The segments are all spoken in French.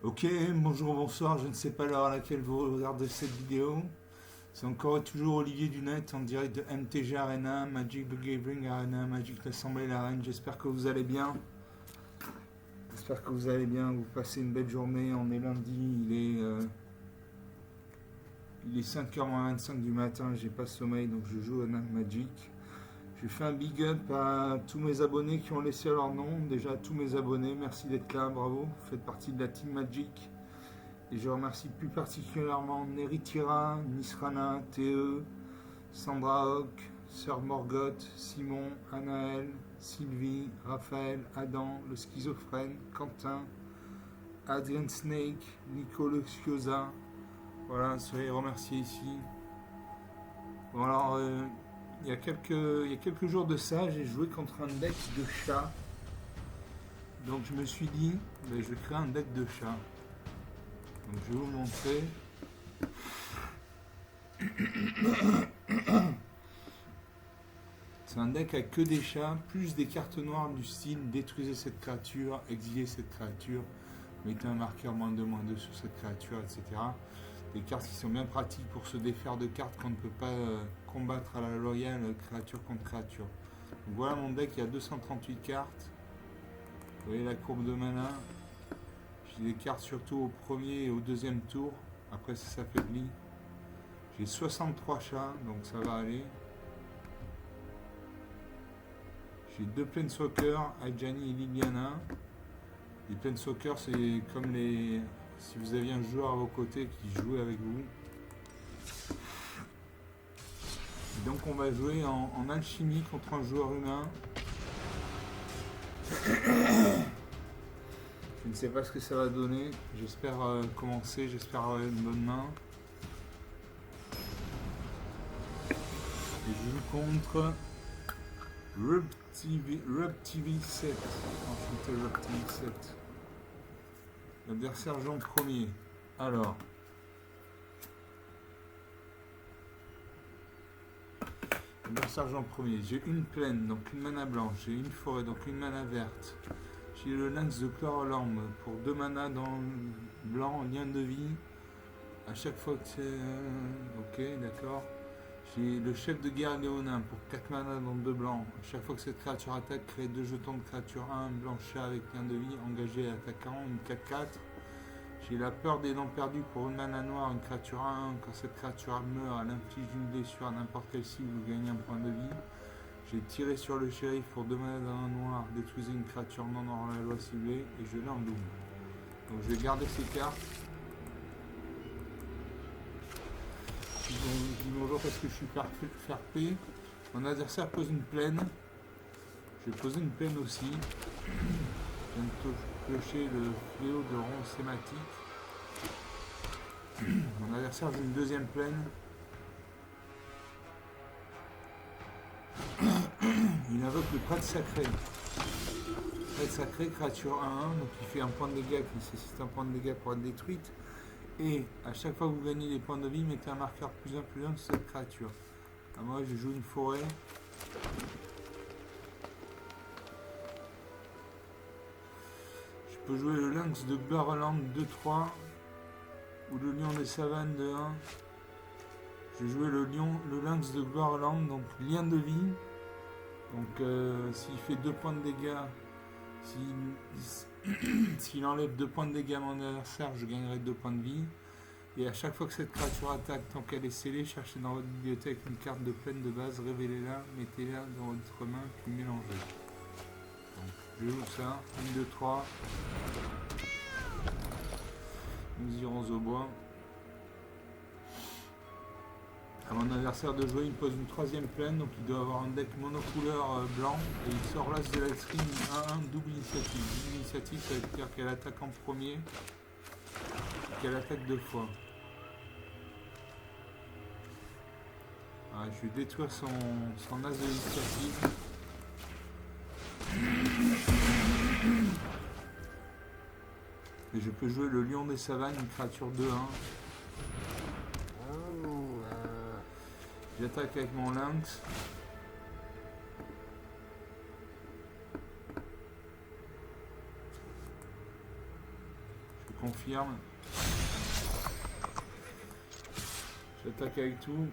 Ok, bonjour, bonsoir, je ne sais pas l'heure à laquelle vous regardez cette vidéo. C'est encore et toujours Olivier Dunette en direct de MTG Arena, Magic the Gathering Arena, Magic l'Assemblée la Reine. J'espère que vous allez bien. J'espère que vous allez bien, vous passez une belle journée. On est lundi, il est 5h25 du matin, j'ai pas sommeil donc je joue à Magic. Je fais un big up à tous mes abonnés qui ont laissé leur nom. Déjà à tous mes abonnés, merci d'être là, bravo. Vous faites partie de la team Magic. Et je remercie plus particulièrement Neritira, Nisrana, TE, Sandra Hock, Sir Morgoth, Simon, Anaël, Sylvie, Raphaël, Adam, le schizophrène, Quentin, Adrien Snake, Nico Luxiosa. Voilà, soyez remerciés ici. Bon alors, il y a quelques jours de ça, j'ai joué contre un deck de chat. Donc je me suis dit, je vais créer un deck de chat. Donc je vais vous montrer. C'est un deck avec que des chats, plus des cartes noires du style détruisez cette créature, exilez cette créature, mettez un marqueur -2/-2 sur cette créature, etc. Des cartes qui sont bien pratiques pour se défaire de cartes qu'on ne peut pas combattre à la loyale créature contre créature. Donc voilà mon deck, il y a 238 cartes. Vous voyez la courbe de mana. J'ai des cartes surtout au premier et au deuxième tour. Après ça s'affaiblit. J'ai 63 chats, donc ça va aller. J'ai 2 Planeswalkers, Ajani et Liliana. Les Planeswalkers, c'est comme les... si vous aviez un joueur à vos côtés qui jouait avec vous. Et donc on va jouer en alchimie contre un joueur humain. Je ne sais pas ce que ça va donner. J'espère commencer, j'espère avoir une bonne main. Et je joue contre RubTV 7. Enchanté RubTV 7. L'adversaire joue en premier. Alors. L'adversaire joue en premier. J'ai une plaine, donc une mana blanche. J'ai une forêt, donc une mana verte. J'ai le lynx de Chlorolorme pour 2 mana dans le blanc, lien de vie. À chaque fois que c'est... ok, d'accord. J'ai le chef de guerre léonin pour 4 mana dans 2 blancs. À chaque fois que cette créature attaque, créez 2 jetons de créature 1, blanc chat avec lien de vie, engagé attaquant, une 4-4. J'ai la peur des dents perdues pour une mana noire, une créature 1. Quand cette créature meurt, elle inflige une blessure à n'importe quelle cible, vous gagnez un point de vie. J'ai tiré sur le shérif pour 2 mana dans un noir, détruisez une créature non hors la loi ciblée et je l'ai en double. Donc je vais garder ces cartes. Je dis bonjour parce que je suis fair play. Mon adversaire pose une plaine. Je vais poser une plaine aussi. Je viens de piocher le fléau de rond sématique. Mon adversaire joue une deuxième plaine. Il invoque le prêtre sacré. Prêtre sacré, créature 1-1, donc il fait un point de dégâts qui nécessite un point de dégâts pour être détruite. Et à chaque fois que vous gagnez des points de vie, mettez un marqueur +1/+1 sur cette créature. Alors moi je joue une forêt. Je peux jouer le lynx de Burland 2-3 ou le lion des savanes de 1. Je vais jouer le lynx de Burland, donc lien de vie. Donc s'il fait 2 points de dégâts, s'il enlève 2 points de dégâts à mon adversaire, je gagnerai 2 points de vie. Et à chaque fois que cette créature attaque, tant qu'elle est scellée, cherchez dans votre bibliothèque une carte de plaine de base, révélez-la, mettez-la dans votre main, puis mélangez. Donc je joue ça, 1, 2, 3. Nous irons au bois. À mon adversaire de jouer, il pose une 3ème plaine, donc il doit avoir un deck monocouleur blanc, et il sort l'as de la string 1-1 double initiative. Double initiative, ça veut dire qu'elle attaque en premier, et qu'elle attaque 2 fois. Ah, je vais détruire son as de l'initiative. Et je peux jouer le lion des savanes, une créature 2-1. J'attaque avec mon lynx. confirme. J'attaque avec tout.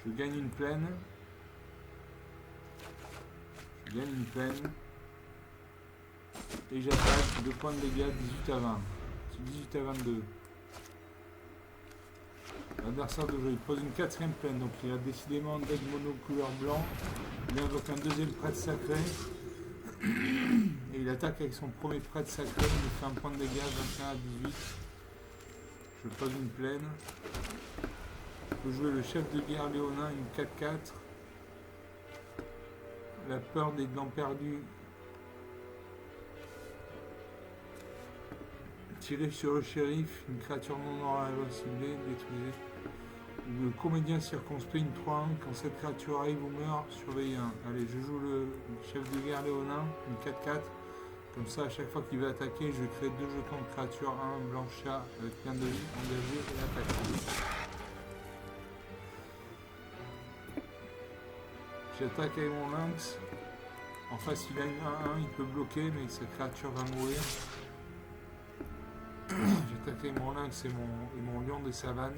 Je gagne une plaine. Je gagne une plaine. Et j'attaque 2 points de dégâts, 18 à 20. 18 à 22. L'adversaire de jeu, il pose une 4ème plaine, donc il a décidément un deck mono couleur blanc. Il invoque un 2e prêtre sacré. Et il attaque avec son premier prêtre sacré, il me fait un point de dégâts, 21 à 18. Je pose une plaine. Je peux jouer le chef de guerre léonin, une 4-4. La peur des glands perdus. Tirer sur le shérif, une créature non hors la loi ciblée, détruisez. Le comédien circonspect, une 3-1. Quand cette créature arrive ou meurt, surveillez un. Allez, je joue le chef de guerre léonin, une 4-4. Comme ça, à chaque fois qu'il va attaquer, je crée 2 jetons de créature, 1 blanc chat avec plein de vie, engagé et attaqué. J'attaque avec mon lynx. En face, il a une 1-1, il peut bloquer, mais sa créature va mourir. J'attaque avec mon lynx et mon lion de savane.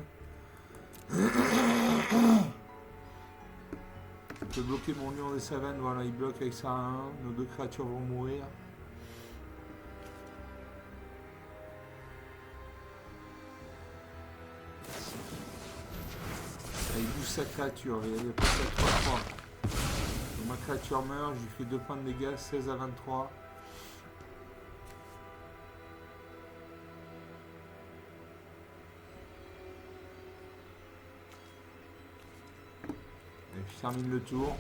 Je peux bloquer mon lion de savane, voilà, il bloque avec ça 1-1. Nos 2 créatures vont mourir. Là, il bouge sa créature, il a passé à 3-3. Donc, ma créature meurt, je lui fais 2 points de dégâts, 16 à 23. Je termine le tour.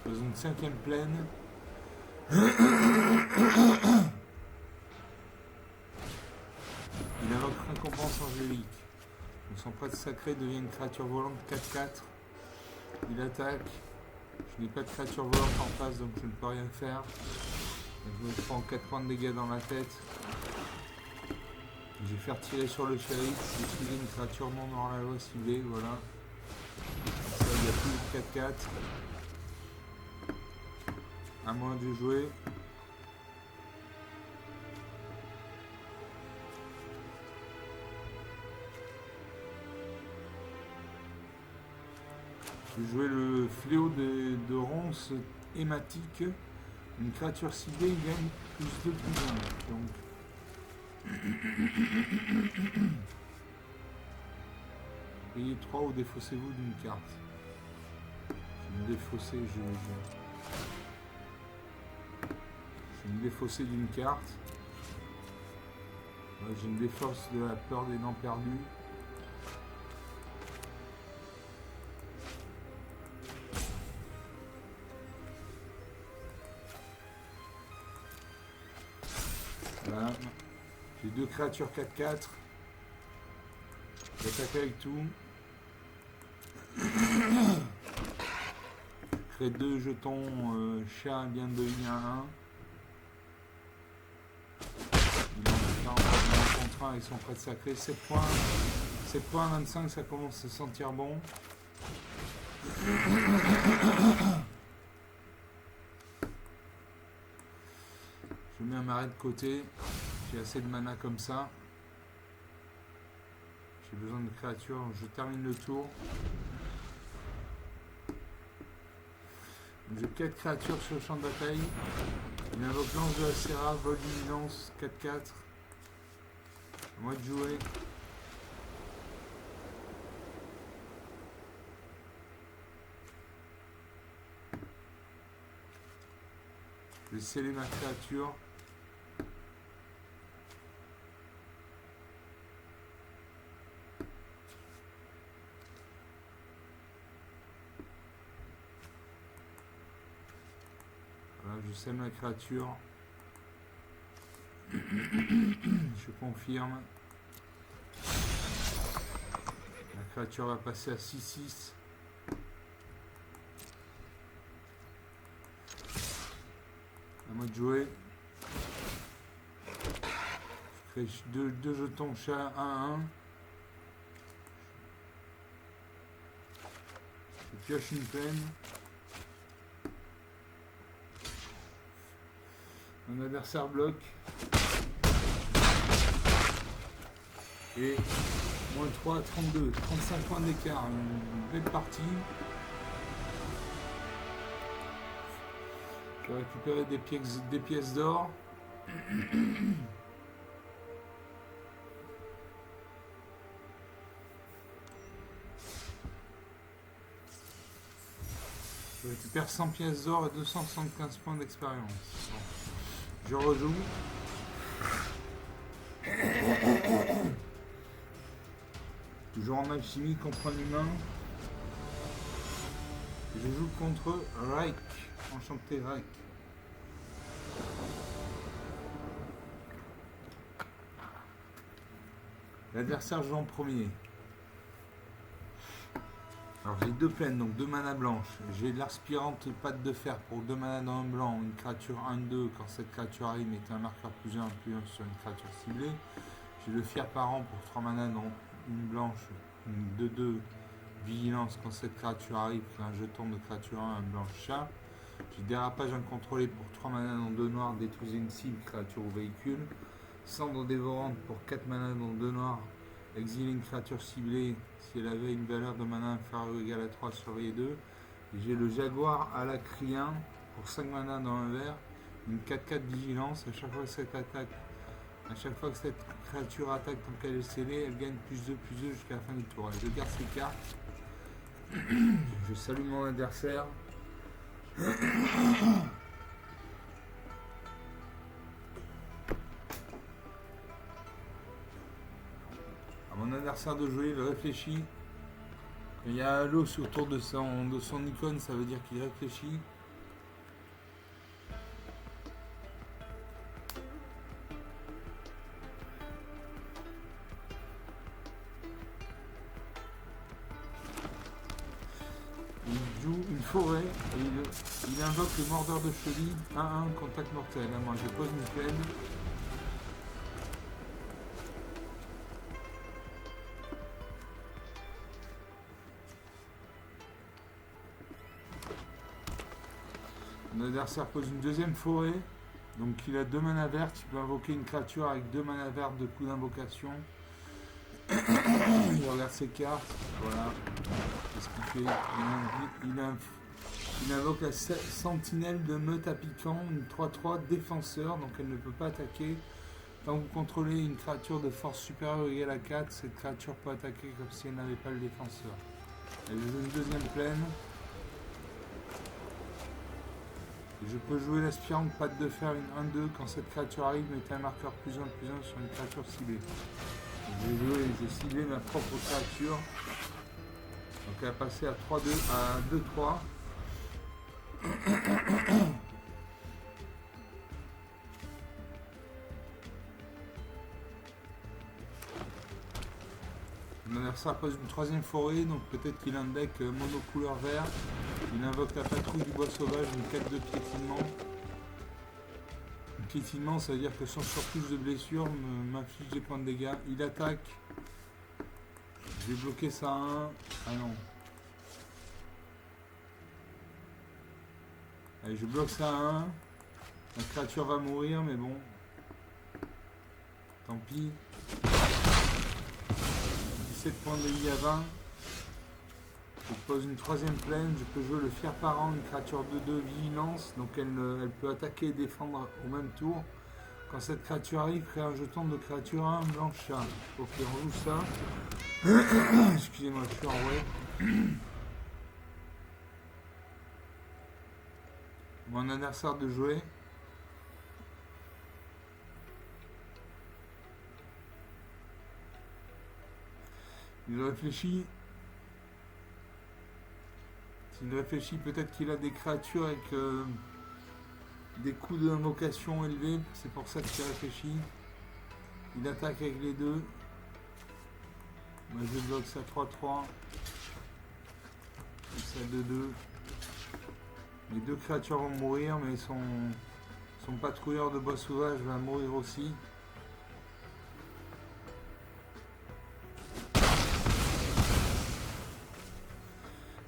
Faisons une 5ème plaine. Il invoque récompense angélique. Donc son prêtre sacré devient une créature volante 4-4. Il attaque. Je n'ai pas de créature volante en face, donc je ne peux rien faire. Donc je me prends 4 points de dégâts dans la tête. Je vais faire tirer sur le shérif, utiliser une créature non hors la loi ciblée, voilà. Ça, il n'y a plus de 4-4. À moi de jouer. Je vais jouer le fléau de ronce hématique. Une créature ciblée, il gagne plus 2 plus 1. Donc payez 3 ou défaussez-vous d'une carte. Je vais me défausser, je vais me défausser d'une carte. J'ai une défausse de la peur des dents perdues. Voilà. J'ai 2 créatures 4-4. J'attaque avec tout. Je crée 2 jetons chat bien de 1 à 1. Il en contre 1 avec son prêtre sacré. 7 points. 7 points, 25, ça commence à se sentir bon. Je mets un marais de côté. J'ai assez de mana comme ça. J'ai besoin de créatures. Je termine le tour. J'ai 4 créatures sur le champ de bataille. Il invoque lance de la Serra, vol d'imminence, 4-4. À moi de jouer. Je vais sceller ma créature. Voilà, je scelle ma créature. Je confirme. La créature va passer à 6-6. À moi de jouer. Je crée 2 jetons chat 1-1. Je pioche une plaine. Mon adversaire bloque. Et moins 3, 32, 35 points d'écart. Une belle partie. Je vais récupérer des pièces d'or. Je récupère 100 pièces d'or et 275 points d'expérience. Bon. Je rejoue. Toujours en alchimie contre un humain. Je joue contre Raik. Enchanté Raik. L'adversaire joue en premier. Alors j'ai deux plaines, donc 2 manas blanches. J'ai l'aspirante patte de fer pour 2 manas dans un blanc, une créature 1-2. Quand cette créature arrive, mettez un marqueur +1 sur une créature ciblée. J'ai le fier parent pour 3 manas dans une blanche, une 2-2 vigilance. Quand cette créature arrive, un jeton de créature 1, un blanche chat. J'ai dérapage incontrôlé pour 3 manas dans 2 noirs, détruisez une cible, créature ou véhicule. Cendre dévorante pour 4 manas dans 2 noirs. Exiler une créature ciblée si elle avait une valeur de mana inférieure ou égale à 3, surveillez 2. J'ai le jaguar à la crien pour 5 manas dans un vert, une 4-4 vigilance. À chaque fois que cette créature attaque tant qu'elle est scellée, elle gagne +2/+2 jusqu'à la fin du tour. Et je garde ces cartes. Je salue mon adversaire. À mon adversaire de jouer, il réfléchit. Quand il y a un halo autour de son icône, ça veut dire qu'il réfléchit. Il joue une forêt et il invoque le mordeur de cheville 1-1 contact mortel. Moi je pose une plaine. Mon adversaire pose une deuxième forêt. Donc il a 2 manas vertes. Il peut invoquer une créature avec 2 manas vertes de coup d'invocation. Il regarde ses cartes. Voilà. Qu'est-ce qu'il fait? Il invoque la sentinelle de meute à piquant, une 3-3 défenseur. Donc elle ne peut pas attaquer. Quand vous contrôlez une créature de force supérieure ou égale à 4, cette créature peut attaquer comme si elle n'avait pas le défenseur. Elle joue une deuxième plaine. Je peux jouer l'aspirante patte de fer une 1-2. Quand cette créature arrive, mettez un marqueur +1/+1 sur une créature ciblée. J'ai ciblé ma propre créature. Donc elle a passé à 3-2 à 2-3. Mon adversaire pose une troisième forêt, donc peut-être qu'il a un deck monocouleur vert. Il invoque la patrouille du bois sauvage, une 4 de piétinement. Un piétinement, ça veut dire que son surplus de blessure m'inflige des points de dégâts. Il attaque. Je vais bloquer ça à 1. Ah non. Allez, je bloque ça à 1. La créature va mourir, mais bon. Tant pis. 17 points de dégâts à 20. Je pose une troisième plaine, je peux jouer le fier parent, une créature de 2 vigilance, donc elle peut attaquer et défendre au même tour. Quand cette créature arrive, créer un jeton de créature 1 blanche chat. Ok, on joue ça. Excusez-moi, je suis en way. Mon adversaire de jouer. Il réfléchit. S'il réfléchit, peut-être qu'il a des créatures avec des coups d'invocation élevés. C'est pour ça qu'il réfléchit. Il attaque avec les deux. Moi je bloque ça 3-3. Et ça 2-2. Les deux créatures vont mourir, mais son patrouilleur de bois sauvage va mourir aussi.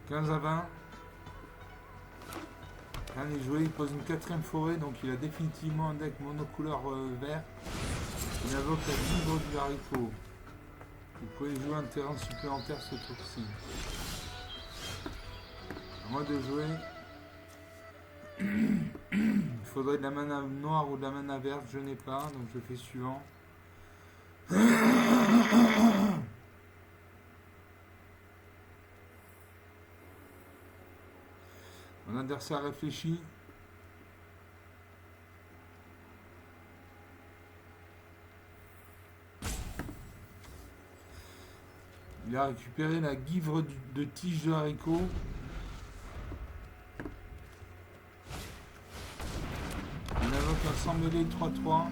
15 à 20. Rien n'est joué, il pose une quatrième forêt, donc il a définitivement un deck monocouleur vert. Il invoque la vivre du haricot. Vous pouvez jouer un terrain supplémentaire ce tour-ci. À moi de jouer. Il faudrait de la mana noire ou de la mana verte, je n'ai pas, donc je fais suivant. Mon adversaire réfléchit. Il a récupéré la guivre de tige de haricot. Il invoque un sang mêlé 3-3.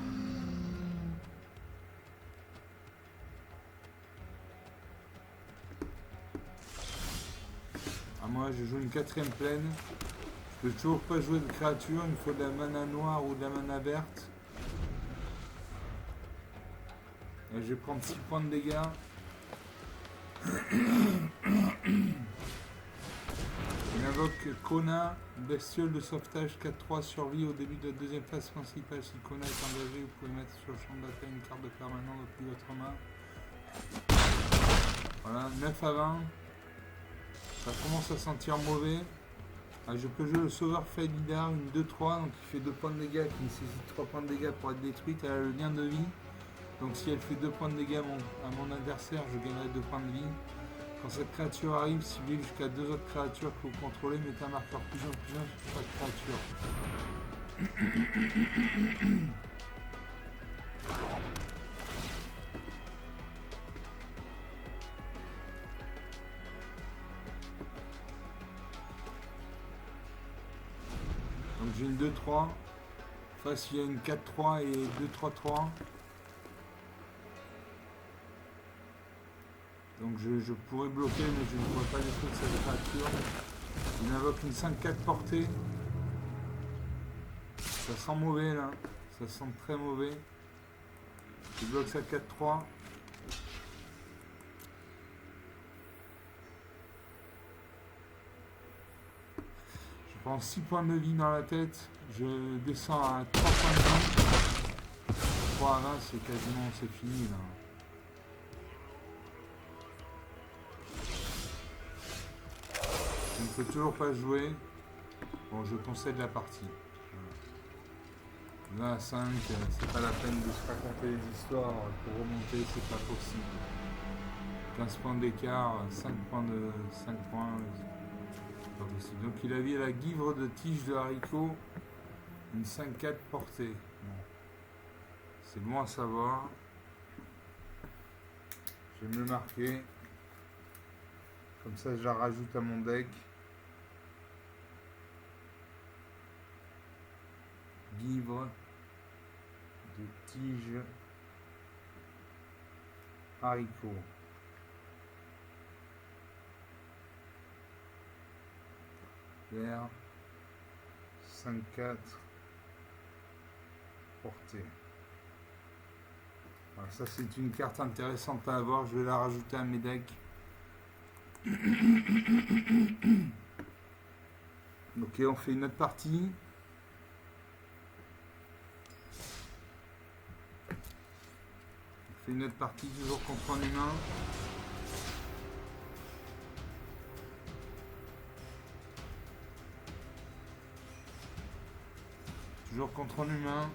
À moi, je joue une quatrième plaine. Je peux toujours pas jouer de créature, il me faut de la mana noire ou de la mana verte. Et je vais prendre 6 points de dégâts. Il invoque Kona, bestiole de sauvetage 4-3, survie au début de la deuxième phase principale. Si Kona est engagé, vous pouvez mettre sur le champ de bataille une carte de permanent depuis votre main. Voilà, 9 à 20. Ça commence à sentir mauvais. Ah, je peux jouer le sauveur Faelidar, une 2-3, donc il fait 2 points de dégâts, qui nécessite 3 points de dégâts pour être détruite. Elle a le lien de vie. Donc si elle fait 2 points de dégâts à mon adversaire, je gagnerai 2 points de vie. Quand cette créature arrive, ciblez jusqu'à 2 autres créatures que vous contrôlez, mettez un marqueur +1/+1 sur chaque créature. Donc j'ai une 2-3. Face il y a une 4-3 et 2-3-3. Donc je pourrais bloquer, mais je ne pourrais pas détruire cette créature. Il invoque une 5-4 portée. Ça sent mauvais là. Ça sent très mauvais. Je bloque sa 4-3. Je prends 6 points de vie dans la tête. Je descends à 3 points de vie. 3 à 20, c'est quasiment, c'est fini là. Je ne peux toujours pas jouer. Bon, je concède la partie. 20 à 5, c'est pas la peine de se raconter les histoires. Pour remonter, c'est pas possible. 15 points d'écart, 5 points de 5 points. C'est pas possible. Donc il a vu la guivre de tige de haricot. Une 5-4 portée. Bon. C'est bon à savoir. Je vais me le marquer. Comme ça, je la rajoute à mon deck. Guivre de tige haricot. Vert 5-4 portée. Alors ça c'est une carte intéressante à avoir, je vais la rajouter à mes decks. Ok, on fait une autre partie. On fait une autre partie, toujours contre un humain. Toujours contre un humain.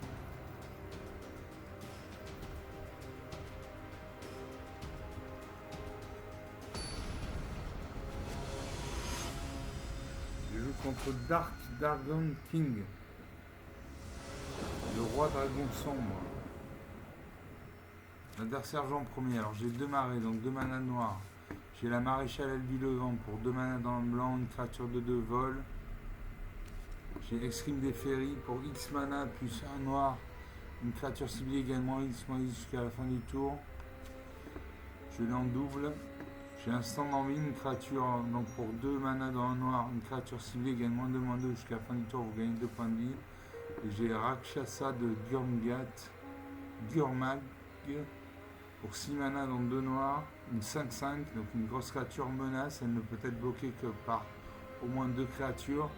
Je joue contre Dark Dragon King. Le roi dragon sombre. L'adversaire joue en premier. Alors j'ai 2 marées, donc 2 manas noirs. J'ai la maréchale aile du levant pour 2 manas dans le blanc, une créature de 2 vol. J'ai Extreme des Ferries pour X mana plus 1 noir. Une créature ciblée également X-X jusqu'à la fin du tour. Je l'ai en double. J'ai Instant d'envie, une créature donc pour 2 mana dans un noir. Une créature ciblée également 2/2 jusqu'à la fin du tour. Vous gagnez 2 points de vie. Et j'ai Rakshasa de Gurmag. Pour 6 mana dans 2 noirs, une 5-5, donc une grosse créature menace, elle ne peut être bloquée que par au moins 2 créatures.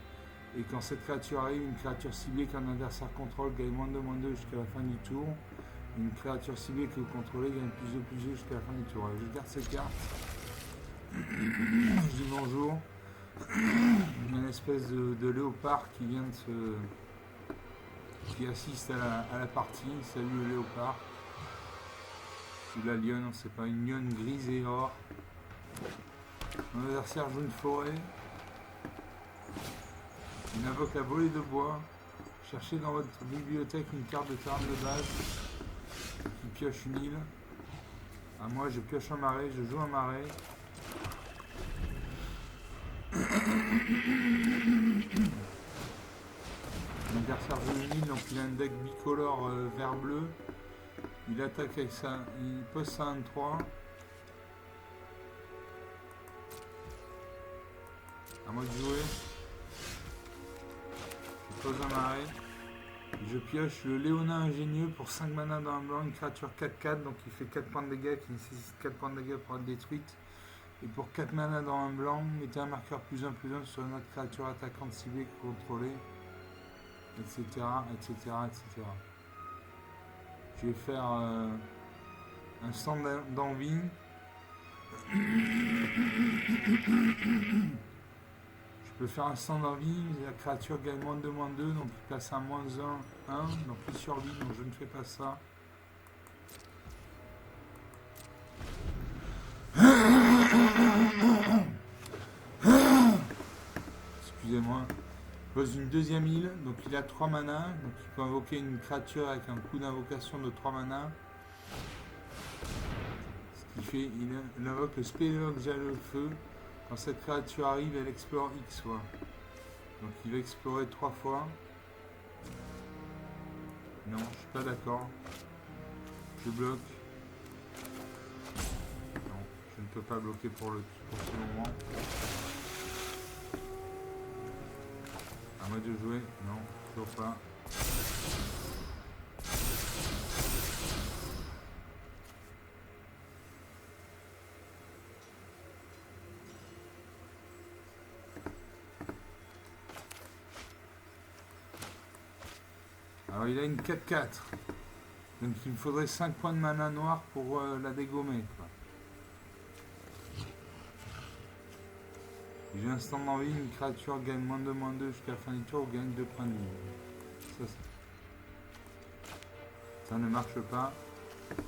Et quand cette créature arrive, une créature ciblée qu'un adversaire contrôle gagne -2/-2 jusqu'à la fin du tour. Une créature ciblée que vous contrôlez gagne +2/+2 jusqu'à la fin du tour. Alors, je garde ces cartes. Je dis bonjour. Une espèce de léopard qui vient de se... qui assiste à la partie. Salut le léopard. Ou la lionne, on ne sait pas, une lionne grise et or. Mon adversaire joue une forêt. Il invoque la volée de bois. Cherchez dans votre bibliothèque une carte de terrain de base qui pioche une île. À moi, je pioche un marais, je joue un marais. Mon adversaire joue une île, donc il a un deck bicolore vert-bleu. Il attaque avec ça, il pose ça en 3. À moi de jouer. Je pose un marais. Je pioche le Léonin ingénieux pour 5 mana dans un blanc, une créature 4/4, donc il fait 4 points de dégâts qui nécessite 4 points de dégâts pour être détruite. Et pour 4 mana dans un blanc, mettez un marqueur +1/+1 sur une autre créature attaquante ciblée contrôlée, etc., etc., etc. Je vais faire un stand d'envie. Je peux faire un stand d'envie, la créature gagne -2/-2, donc il passe à -1, donc il survit, donc je ne fais pas ça. Excusez-moi. Pose une deuxième île, donc il a 3 mana, donc il peut invoquer une créature avec un coup d'invocation de 3 mana. Ce qui fait, il invoque le spéléologue le feu. Quand cette créature arrive, elle explore X fois. Donc il va explorer 3 fois. Non, je suis pas d'accord. Je bloque. Non, je ne peux pas bloquer pour ce moment. À moi de jouer. Non, toujours pas. Alors il a une 4/4. Donc il me faudrait 5 points de mana noir pour la dégommer, quoi. J'ai un stand d'envie, une créature gagne -2/-2 jusqu'à la fin du tour ou gagne 2 points de vie. Ça ne marche pas.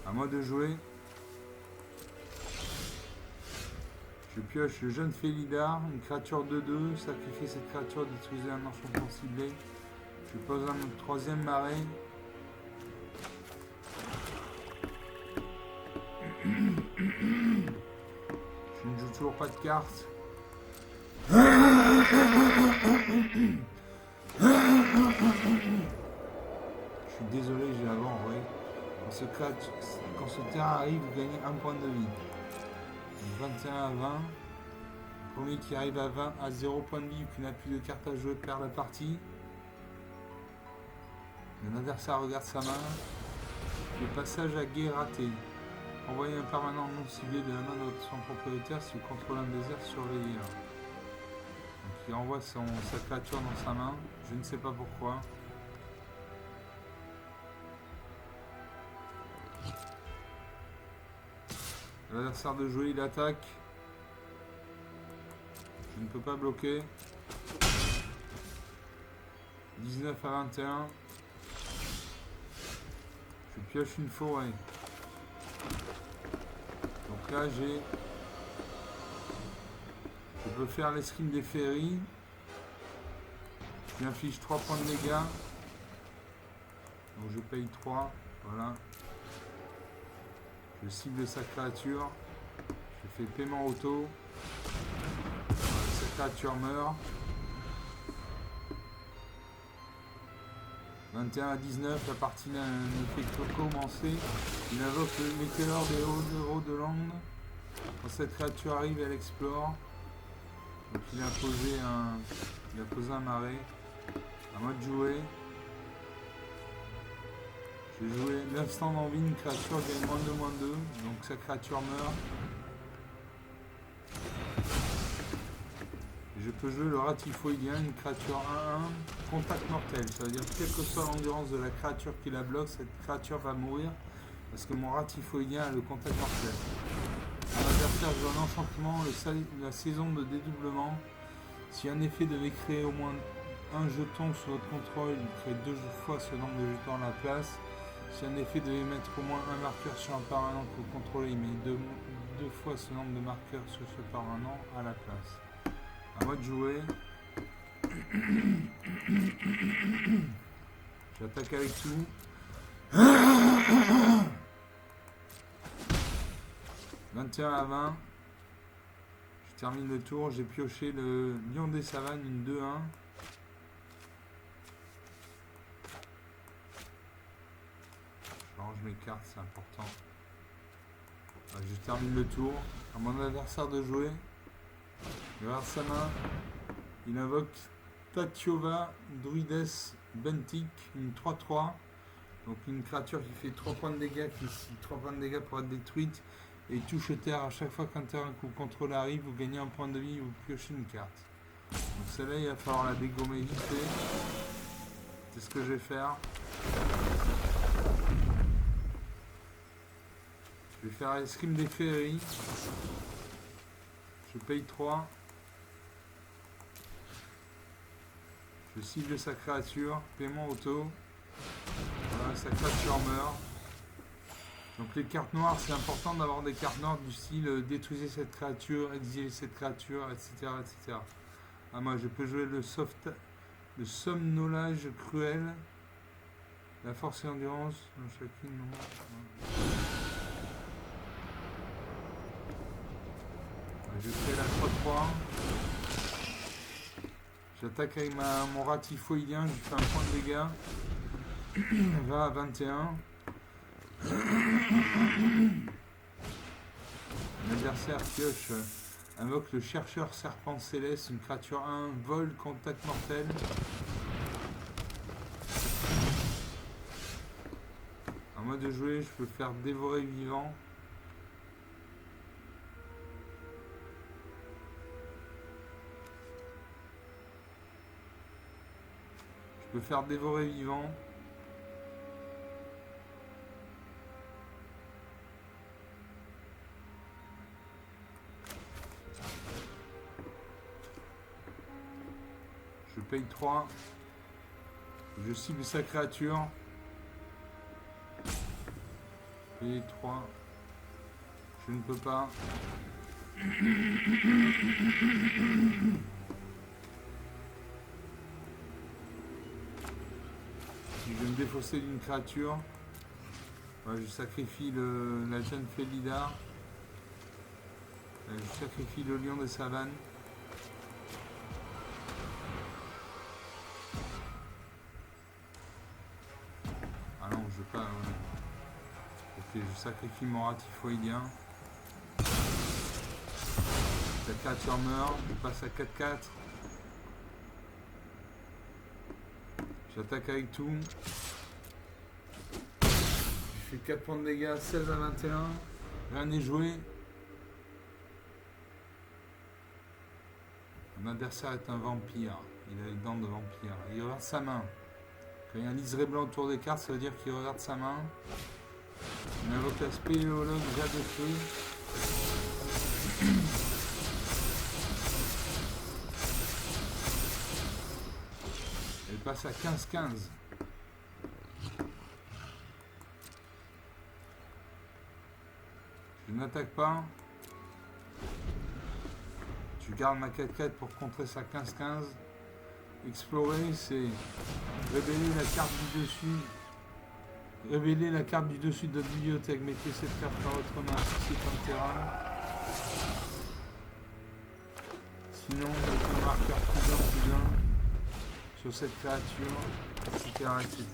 À moi de jouer. Je pioche le jeune Félidar, une créature 2/2, sacrifiez cette créature, détruisez un enchantement ciblé. Je pose un troisième marais. Je ne joue toujours pas de cartes. Je suis désolé, j'ai avant, oui. Quand ce terrain arrive, vous gagnez 1 point de vie. 21 à 20. Le premier qui arrive à 20 à 0 point de vie, qui n'a plus de cartes à jouer, perd la partie. Mon adversaire regarde sa main. Le passage à guet raté. Envoyez un permanent non ciblé de la main de son propriétaire si vous contrôlez un désert surveillé. Donc il envoie sa créature dans sa main. Je ne sais pas pourquoi. L'adversaire de jouer, il attaque. Je ne peux pas bloquer. 19 à 21. Je pioche une forêt. Donc là je peux faire l'escrime des féeries. Je lui inflige 3 points de dégâts. Donc je paye 3. Voilà. Je cible sa créature. Je fais paiement auto. Voilà, sa créature meurt. 21 à 19, la partie ne fait que commencer. Il invoque l'éclaireur des hauts de l'onde. Quand cette créature arrive, elle explore. Donc il a posé un marais. À moi de jouer. J'ai joué l'instant d'envie, une créature gagne -2/-2, donc sa créature meurt. Je peux jouer le ratifoïdien, une créature 1/1, contact mortel. Ça veut dire que quelle que soit l'endurance de la créature qui la bloque, cette créature va mourir parce que mon ratifoïdien a le contact mortel. À l'adversaire joue un enchantement, la saison de dédoublement. Si un effet devait créer au moins un jeton sous votre contrôle, il crée 2 fois ce nombre de jetons à la place. Si un effet devait mettre au moins un marqueur sur un permanent que vous contrôlez, il met 2 fois ce nombre de marqueurs sur ce permanent à la place. À moi de jouer. J'attaque avec tout. « 21/20. Je termine le tour. J'ai pioché le lion des savanes, une 2/1. Je range mes cartes, c'est important. Je termine le tour. À mon adversaire de jouer. Il regarde sa main. Il invoque Tatiova Druides Bentic, une 3/3. Donc une créature qui fait 3 points de dégâts, qui 3 points de dégâts pour être détruite. Et touche terre à chaque fois qu'un terrain que vous contrôlez arrive, vous gagnez un point de vie, vous piochez une carte. Donc celle-là, il va falloir la dégommer vite fait. C'est ce que je vais faire. Je vais faire Escrime des Féeries. Je paye 3. Je cible sa créature. Paiement auto. Voilà, sa créature meurt. Donc les cartes noires, c'est important d'avoir des cartes noires du style détruisez cette créature, exilez cette créature, etc. etc. Ah, moi je peux jouer le somnolage cruel, la force et endurance, chacune non. Je fais la 3/3. J'attaque avec mon ratifoïdien, je fais un point de dégâts. Va à 21. L'adversaire pioche, invoque le chercheur serpent céleste, une créature 1, vol, contact mortel. À moi de jouer, je peux faire dévorer vivant. Je peux faire dévorer vivant. Je paye 3. Je cible sa créature. Paye 3. Je ne peux pas. Si je vais me défausser d'une créature, je sacrifie la jeune Félida. Je sacrifie le lion des savanes. Ah non, je veux pas. Ok, je sacrifie mon ratifoïdien. La créature meurt, je passe à 4/4. J'attaque avec tout. Je fais 4 points de dégâts, 16/21. Rien n'est joué. Mon adversaire est un vampire. Il a les dents de vampire. Il regarde sa main. Quand il y a un liseré blanc autour des cartes, ça veut dire qu'il regarde sa main. Il invoque la spéléologue Jade de Feu. Elle passe à 15/15. Je n'attaque pas. Je garde ma 4/4 pour contrer sa 15/15. Explorer, c'est révéler la carte du dessus. Révéler la carte du dessus de votre bibliothèque. Mettez cette carte dans votre main si c'est un terrain. Sinon, mettez un marqueur plus 1 sur cette créature, etc. etc.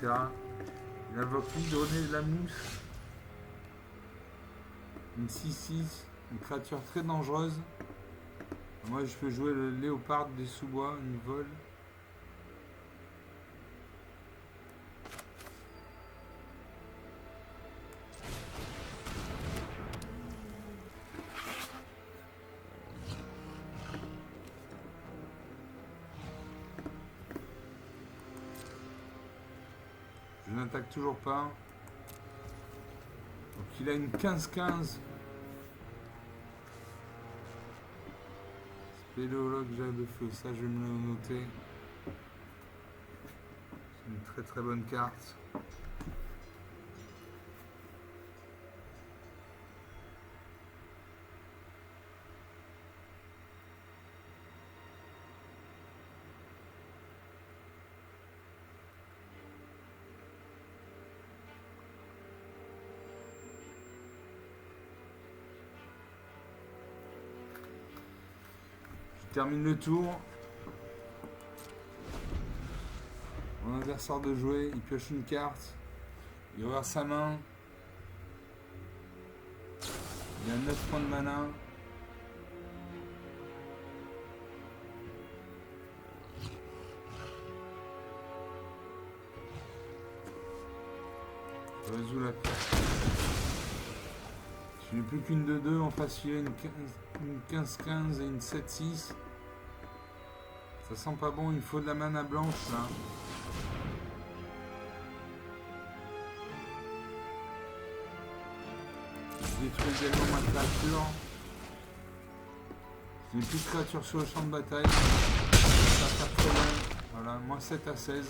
Il invoque lui donner de la mousse. Une 6/6, une créature très dangereuse. Moi je peux jouer le léopard des sous-bois, une vol. n'attaque toujours pas. Donc il a une 15-15. Spéléologue jet de feu, ça je vais me le noter. C'est une très très bonne carte. Termine le tour. Mon adversaire de jouer, il pioche une carte. Il regarde sa main. Il a 9 points de mana. Je résous la carte. Je n'ai plus qu'une 2-2. En face, il y a une 15-15 et une 7-6. Ça sent pas bon, il faut de la mana blanche là. Je détruis également ma créature. Je n'ai plus de créature sur le champ de bataille. Ça va faire trop mal. Voilà, moins 7 à 16.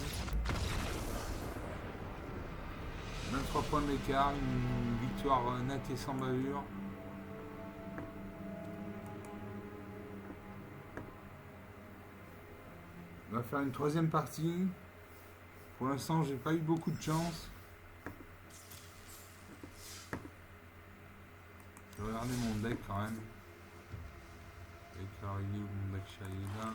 23 points d'écart, une victoire nette et sans bavure. On va faire une troisième partie. Pour l'instant, j'ai pas eu beaucoup de chance. Je vais regarder mon deck quand même. Alors, il est où mon deck Shaila?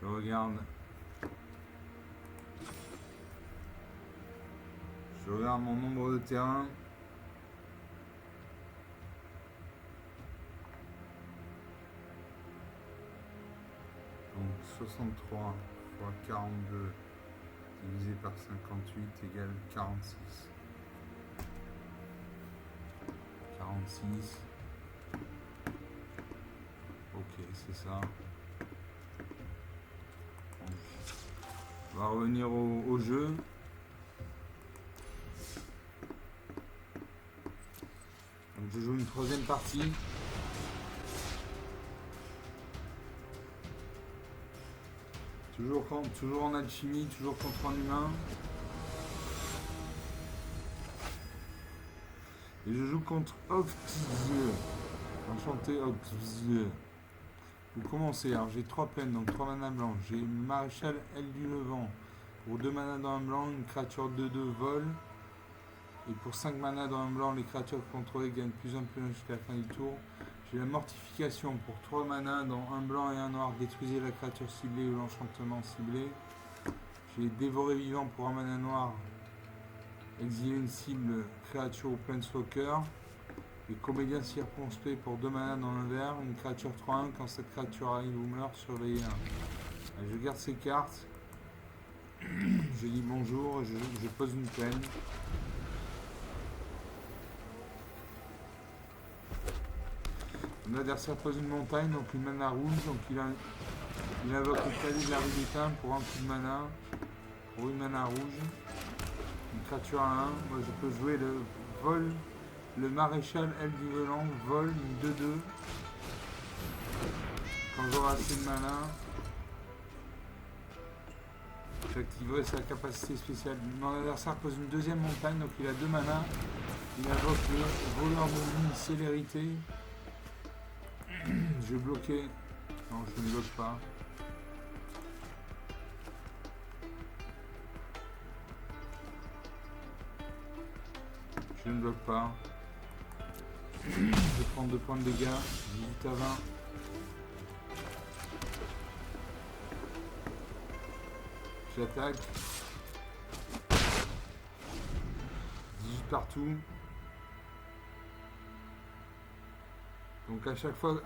Je regarde. Je regarde mon nombre de terrain. Donc 63 fois 42 divisé par 58 égale 46. 46. Ok, c'est ça. On va revenir au jeu. Donc je joue une troisième partie. Toujours en alchimie, toujours contre un humain. Et je joue contre Oxzieux. Enchanté Oxzieux. Vous commencez, alors j'ai 3 peines, donc 3 mana blancs. J'ai Maréchal Aile du Levant. Pour 2 mana dans un blanc, une créature 2-2 vole. Et pour 5 mana dans un blanc, les créatures contrôlées gagnent plus 1 plus 1 jusqu'à la fin du tour. J'ai la mortification pour 3 mana dans un blanc et un noir. Détruisez la créature ciblée ou l'enchantement ciblé. J'ai dévoré vivant pour 1 mana noir. Exiler une cible créature ou planeswalker. Et comédien circonspect pour 2 mana dans un vert. Une créature 3-1. Quand cette créature arrive ou meurt, surveillez 1. Je garde ces cartes. Je dis bonjour. Je pose une peine. Mon adversaire pose une montagne, donc une mana rouge, donc il invoque le calibre de la rue d'étain pour un coup de mana, pour une mana rouge, une créature à 1. Moi je peux jouer le vol, le maréchal Aile du Volant, vol, une 2-2. Quand j'aurai assez de mana, j'activerai sa capacité spéciale. Mon adversaire pose une deuxième montagne, donc il a 2 mana, il invoque le voleur de ligne célérité. Je vais bloquer. Non, je ne bloque pas. Je ne bloque pas. Je vais prendre 2 points de dégâts. 18 à 20. J'attaque. 18 partout. Donc à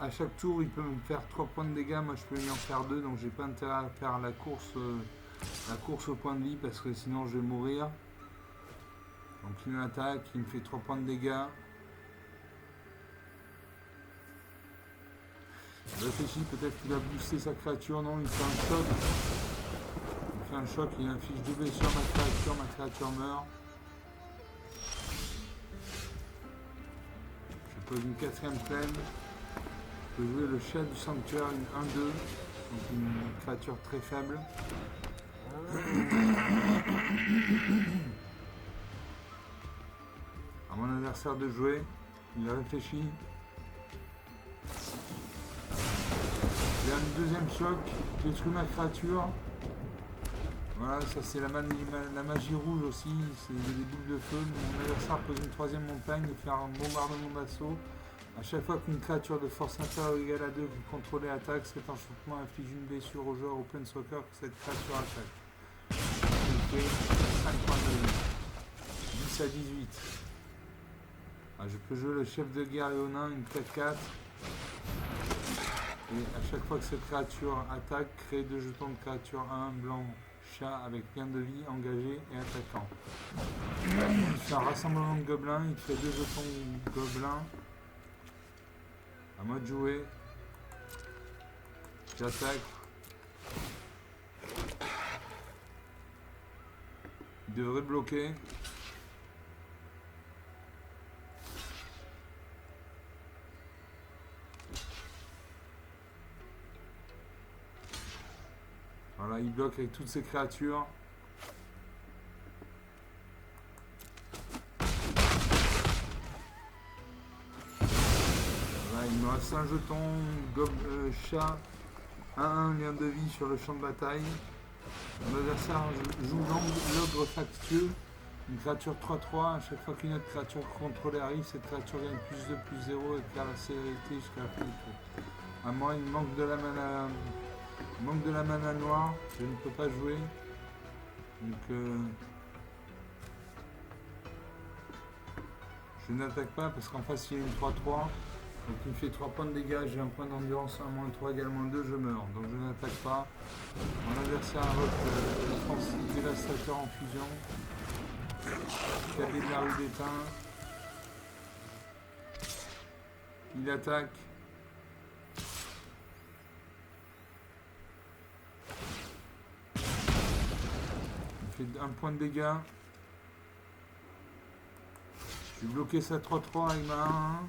chaque tour, il peut me faire 3 points de dégâts, moi je peux lui en faire 2, donc j'ai pas intérêt à faire la course au point de vie parce que sinon je vais mourir. Donc une attaque, il me fait 3 points de dégâts. Je réfléchis, peut-être qu'il a boosté sa créature, non, il fait un choc. Il fait un choc, il inflige 2 blessures à ma créature meurt. Je pose une 4ème plaine. Je peux jouer le chat du sanctuaire, une 1-2, donc une créature très faible. À mon adversaire de jouer, il réfléchit. J'ai un deuxième choc, je détruis ma créature. Voilà, ça c'est la magie rouge aussi, c'est des boules de feu. Mon adversaire pose une 3ème montagne et fait un bombardement d'assaut. A chaque fois qu'une créature de force inférieure ou égale à 2 que vous contrôlez attaque, cet enchantement inflige une blessure au joueur ou planeswalker que cette créature attaque. Ok, 5 points de vie. 10 à 18. Ah, je peux jouer le chef de guerre léonin, une 4-4. Et à chaque fois que cette créature attaque, crée 2 jetons de créature 1 blanc chat avec plein de vie, engagé et attaquant. Il fait un rassemblement de gobelins, il crée 2 jetons gobelins. À moi de jouer. J'attaque. Il devrait bloquer. Voilà, il bloque avec toutes ses créatures. Voilà, il me reste un jeton chat 1-1 lien de vie sur le champ de bataille. Mon adversaire joue l'ogre factieux, une créature 3-3. À chaque fois qu'une autre créature contrôlée arrive, cette créature gagne +2/+0 et perd la célérité jusqu'à la fin du tour. À moi, il manque de la mana. Il manque de la mana noire, je ne peux pas jouer. Donc je n'attaque pas parce qu'en face il y a une 3-3. Donc il me fait 3 points de dégâts, j'ai un point d'endurance, un -3 également 2, je meurs. Donc je n'attaque pas. Mon adversaire invoque l'offensive dévastateur en fusion. Cadet de la rue d'étain. Il attaque. Il fait un point de dégâts. Je vais bloquer sa 3-3 avec ma 1-1.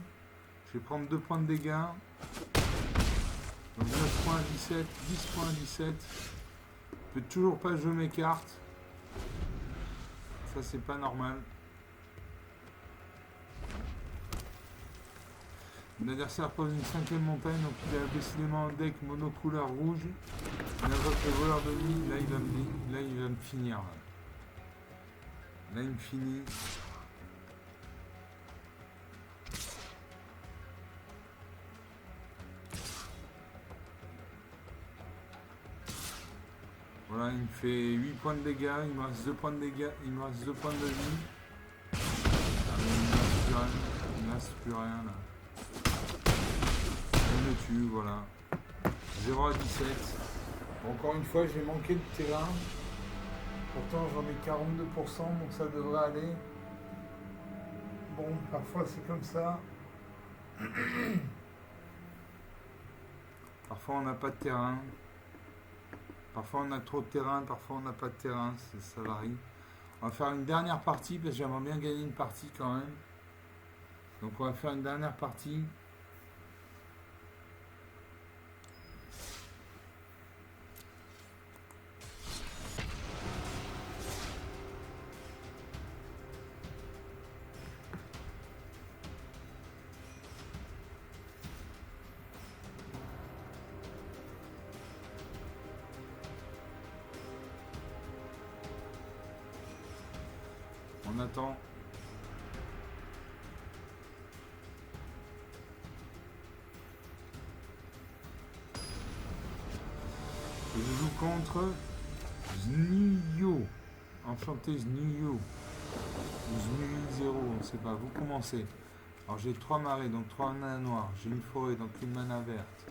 Je vais prendre 2 points de dégâts. Donc 9 points 17, 10 points 17. Je peux toujours pas jouer mes cartes. Ça c'est pas normal. Mon adversaire pose une 5ème montagne, donc il a décidément un deck monocouleur rouge. Il invoque le voleur de nuit, là il va me finir. Là il me finit. Voilà, il me fait 8 points de dégâts, il me reste 2 points de dégâts, il me reste 2 points de vie. Ah, il ne reste plus rien là. Il me tue, voilà. 0 à 17. Bon, encore une fois, j'ai manqué de terrain. Pourtant, j'en ai 42%, donc ça devrait aller. Bon, parfois c'est comme ça. Parfois on n'a pas de terrain. Parfois on a trop de terrain, parfois on n'a pas de terrain, ça varie. On va faire une dernière partie parce que j'aimerais bien gagner une partie quand même. Donc on va faire une dernière partie. On attend. Je joue contre Znio. Enchanté Znio. Ou Znio 0, on ne sait pas. Vous commencez. Alors j'ai 3 marées, donc 3 mana noirs. J'ai une forêt, donc une mana verte.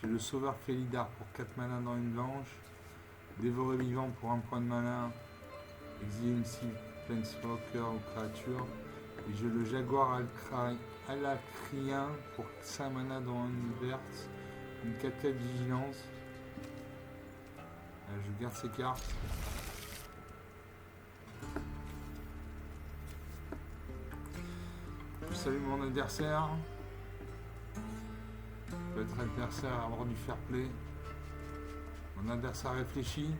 J'ai le sauveur Félidar pour 4 mana dans une blanche. Dévoré vivant pour 1 point de mana. Exiler une cible planeswalker ou créature. Et j'ai le jaguar alacrien pour 5 mana dans l'univers. Une 4/4 vigilance. Je garde ces cartes. Je salue mon adversaire. Peut être adversaire à avoir du fair play. Mon adversaire réfléchit.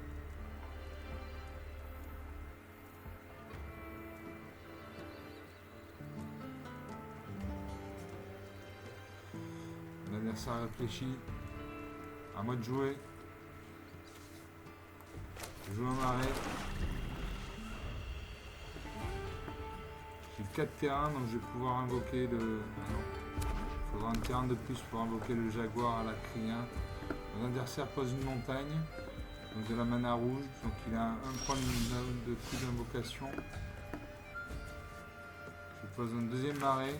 Mon adversaire réfléchit. À moi de jouer. Je joue un marais. J'ai 4 terrains, donc je vais pouvoir invoquer le... Il faudra un terrain de plus pour invoquer le jaguar à la crien. Mon adversaire pose une montagne, donc de la mana rouge, donc il a un point de coup d'invocation. Je pose un deuxième marais.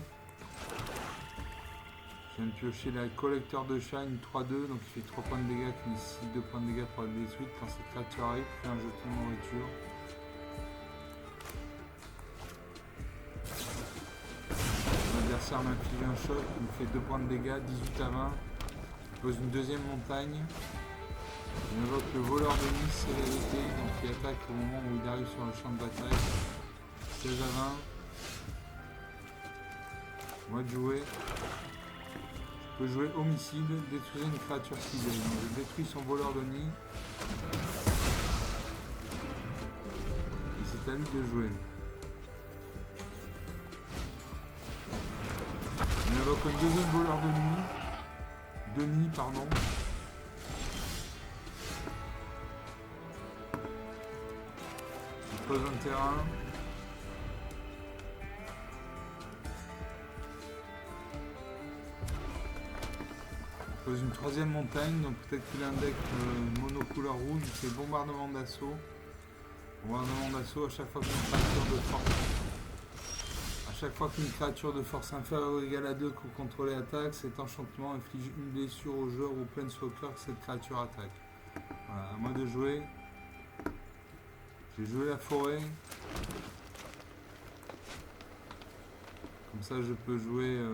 Je viens de piocher la collecteur de shine 3/2, donc il fait 3 points de dégâts qui nécessite 2 points de dégâts pour être détruite. Quand cette créature arrive, fait un jeton de nourriture. Mon adversaire m'inflige un choc, il me fait 2 points de dégâts, 18 à 20. Je pose une deuxième montagne. Il invoque le voleur de Nice, célérité, donc il attaque au moment où il arrive sur le champ de bataille. 16 à 20. Moi de jouer. Je peux jouer homicide, détruire une créature ciblée. Donc je détruis son voleur de nid. Et c'est à lui de jouer. Il invoque un deuxième voleur de nid. De nid, pardon. Il pose un terrain. Pose une troisième montagne, donc peut-être qu'il a un deck monocouleur rouge, il fait bombardement d'assaut. Bombardement d'assaut à chaque fois qu'une créature de force. À chaque fois qu'une créature de force inférieure ou égale à 2 que vous contrôlez attaque, cet enchantement inflige une blessure au joueur ou planeswalker que cette créature attaque. Voilà, à moi de jouer. J'ai joué la forêt. Comme ça je peux jouer...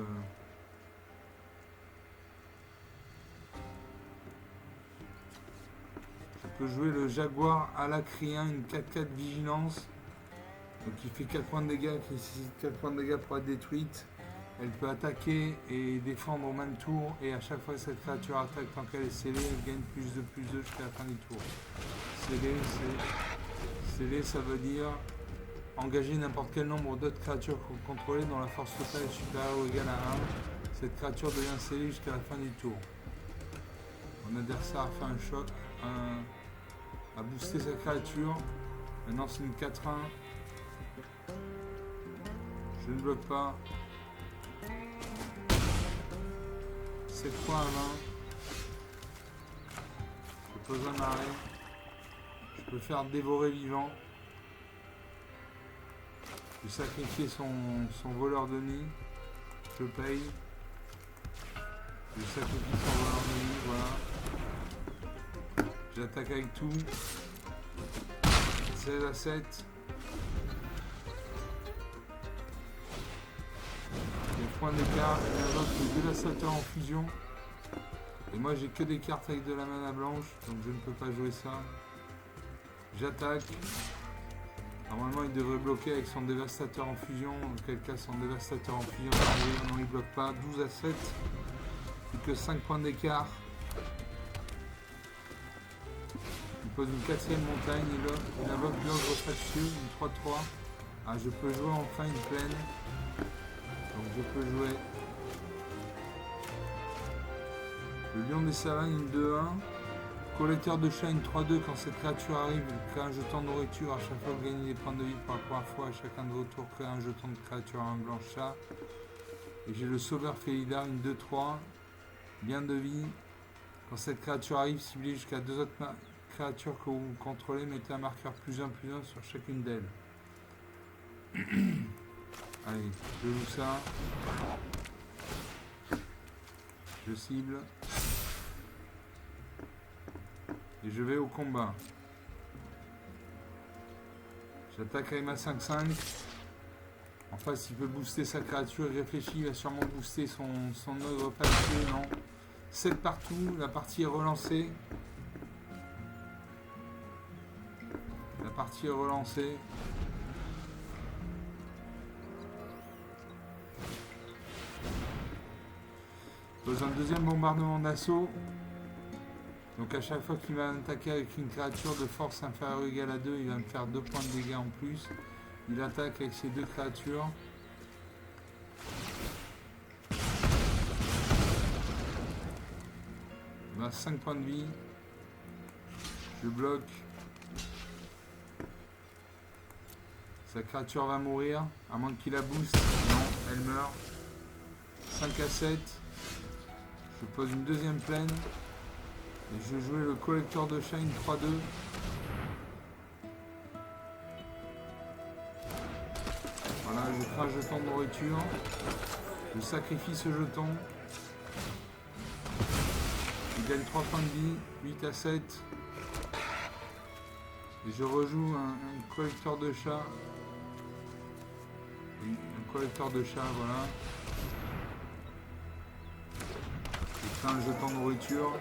Je peux jouer le jaguar alacrien, une 4/4 vigilance. Donc il fait 4 points de dégâts, qui nécessite 4 points de dégâts pour être détruite. Elle peut attaquer et défendre au même tour. Et à chaque fois que cette créature attaque, tant qu'elle est scellée, elle gagne +2/+2 jusqu'à la fin du tour. Scellé, ça veut dire engager n'importe quel nombre d'autres créatures que vous contrôlez dont la force totale est supérieure ou égale à 1. Cette créature devient scellée jusqu'à la fin du tour. Mon adversaire a fait un choc, a boosté sa créature. Maintenant c'est une 4/1. Je ne bloque pas. 7 points à 20. Je pose un arrêt. Je peux faire dévorer vivant. Je vais sacrifier son voleur de nid. Je paye. Je sacrifie son voleur de nid, voilà. J'attaque avec tout. 16 à 7. Les points d'écart, il invoque le dévastateur en fusion. Et moi j'ai que des cartes avec de la mana blanche, donc je ne peux pas jouer ça. J'attaque. Normalement il devrait bloquer avec son dévastateur en fusion, auquel cas son dévastateur en fusion non il bloque pas. 12 à 7. Plus que 5 points d'écart. Il pose une 4ème montagne, il invoque l'ogre factieux, une 3/3. Ah, je peux jouer enfin une plaine. Donc je peux jouer le lion des savanes, une 2/1. Collecteur de chat, une 3/2. Quand cette créature arrive, il crée un jeton de nourriture. À chaque fois que vous gagnez des points de vie pour la première fois, à chacun de vos tours, créez un jeton de créature à un blanc chat. Et j'ai le sauveur Félida, une 2/3. Bien de vie. Quand cette créature arrive, ciblez jusqu'à 2 autres créatures que vous contrôlez, mettez un marqueur +1/+1 sur chacune d'elles. Allez, je joue ça. Je cible. Et je vais au combat. J'attaque avec ma 5-5. En face, il peut booster sa créature. Il réfléchit, il va sûrement booster son ogre papier. Non. 7 partout. La partie est relancée. La partie est relancée. Pose un deuxième bombardement d'assaut. Donc à chaque fois qu'il va attaquer avec une créature de force inférieure ou égale à 2, il va me faire 2 points de dégâts en plus. Il attaque avec ses 2 créatures. Il a 5 points de vie. Je bloque. Sa créature va mourir, à moins qu'il la booste. Non, elle meurt. 5 à 7. Je pose une deuxième plaine. Et je vais jouer le collecteur de Shine 3-2. Voilà, je fais un jeton de nourriture. Je sacrifie ce jeton. Je gagne 3 points de vie, 8 à 7. Et je rejoue un collecteur de chat. Oui, un collecteur de chat, voilà. Je fais un jeton de nourriture.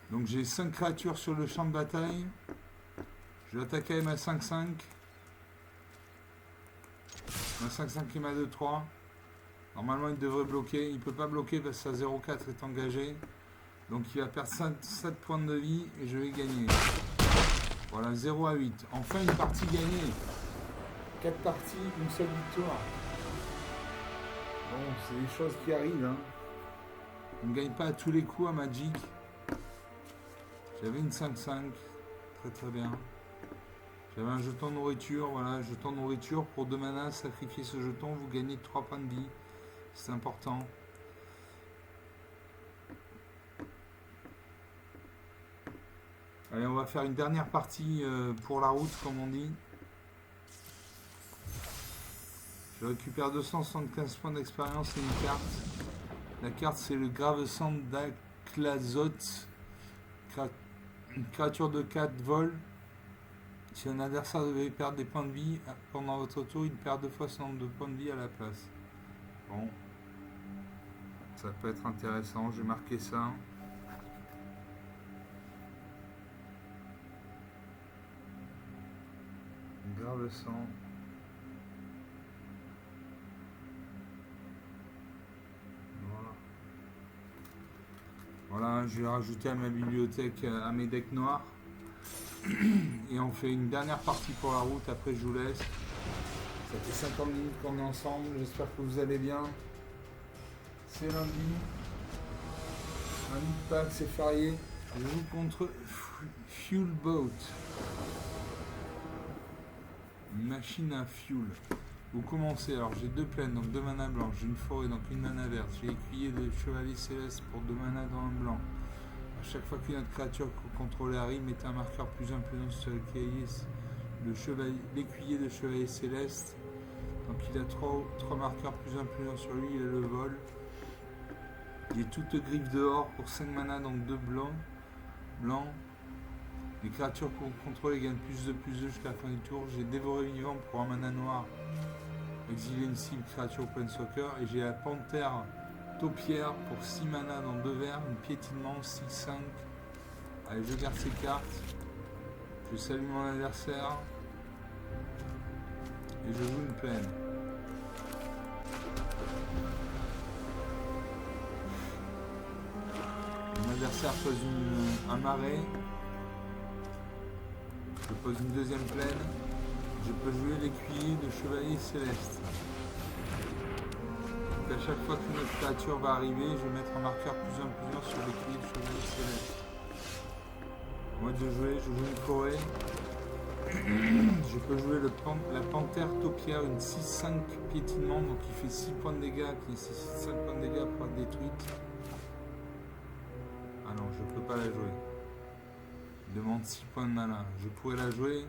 Donc j'ai 5 créatures sur le champ de bataille. Je vais attaquer avec ma 5-5. Ma 5-5 et ma 2-3. Normalement il devrait bloquer. Il ne peut pas bloquer parce que sa 0-4 est engagé. Donc il va perdre 7 points de vie et je vais gagner. Voilà, 0 à 8. Enfin une partie gagnée. 4 parties, une seule victoire. Bon, c'est des choses qui arrivent. Hein. On ne gagne pas à tous les coups à Magic. J'avais une 5-5. Très très bien. J'avais un jeton de nourriture. Voilà, jeton de nourriture. Pour 2 mana, sacrifiez ce jeton. Vous gagnez 3 points de vie. C'est important. Allez, on va faire une dernière partie pour la route, comme on dit. Je récupère 275 points d'expérience et une carte. La carte, c'est le Gravesand d'Aklazoth. Une créature de 4 vol. Si un adversaire devait perdre des points de vie pendant votre tour, il perd 2 fois son nombre de points de vie à la place. Bon. Ça peut être intéressant. Je vais marquer ça. Gravesand. Voilà, je vais rajouter à ma bibliothèque, à mes decks noirs. Et on fait une dernière partie pour la route, après je vous laisse. Ça fait 50 minutes qu'on est ensemble, j'espère que vous allez bien. C'est lundi. Lundi de Pâques, c'est férié. Je joue contre Fuel Boat. Une machine à fuel. Vous commencez, alors j'ai 2 plaines, donc 2 mana blanches, j'ai une forêt, donc une mana verte, j'ai écuyer de chevalier céleste pour 2 mana dans un blanc. À chaque fois qu'une autre créature que vous contrôlez arrive, mettez un marqueur plus 1 sur le cahier, l'écuyer de chevalier céleste. Donc il a 3 marqueurs plus 1 sur lui, il a le vol. Il est toute griffe dehors pour 5 mana, donc 2 blancs. Les créatures que vous contrôlez gagnent +2/+2 jusqu'à la fin du tour. J'ai dévoré vivant pour 1 mana noir. Exiler une cible créature au Planeswalker. Et j'ai la panthère taupière pour 6 mana dans 2 verts. Une piétinement 6-5. Allez, je garde ces cartes. Je salue mon adversaire. Et je joue une plaine. Mon adversaire pose un marais. Je pose une deuxième plaine. Je peux jouer l'écuyer de chevalier céleste. Donc à chaque fois qu'une autre créature va arriver, je vais mettre un marqueur plus 1 sur l'écuyer de chevalier céleste. Au mode de jouer, je joue une forêt. Je peux jouer la panthère taupière, une 6-5 piétinement, donc il fait 6 points de dégâts, qui nécessite 5 points de dégâts pour être détruite. Ah non, je ne peux pas la jouer. Il demande 6 points de mana. Je pourrais la jouer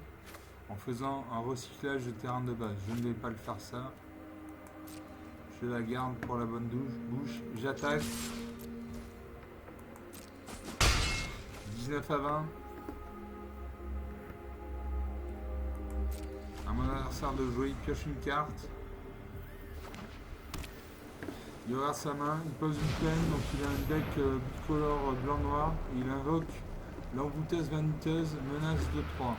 en faisant un recyclage de terrain de base. Je ne vais pas le faire ça. Je la garde pour la bonne bouche. J'attaque. 19 à 20. à mon adversaire de jouer, il pioche une carte. Il regarde sa main, il pose une plaine, donc il a un deck bicolore blanc-noir. Il invoque l'envoûteuse vaniteuse, menace de 3.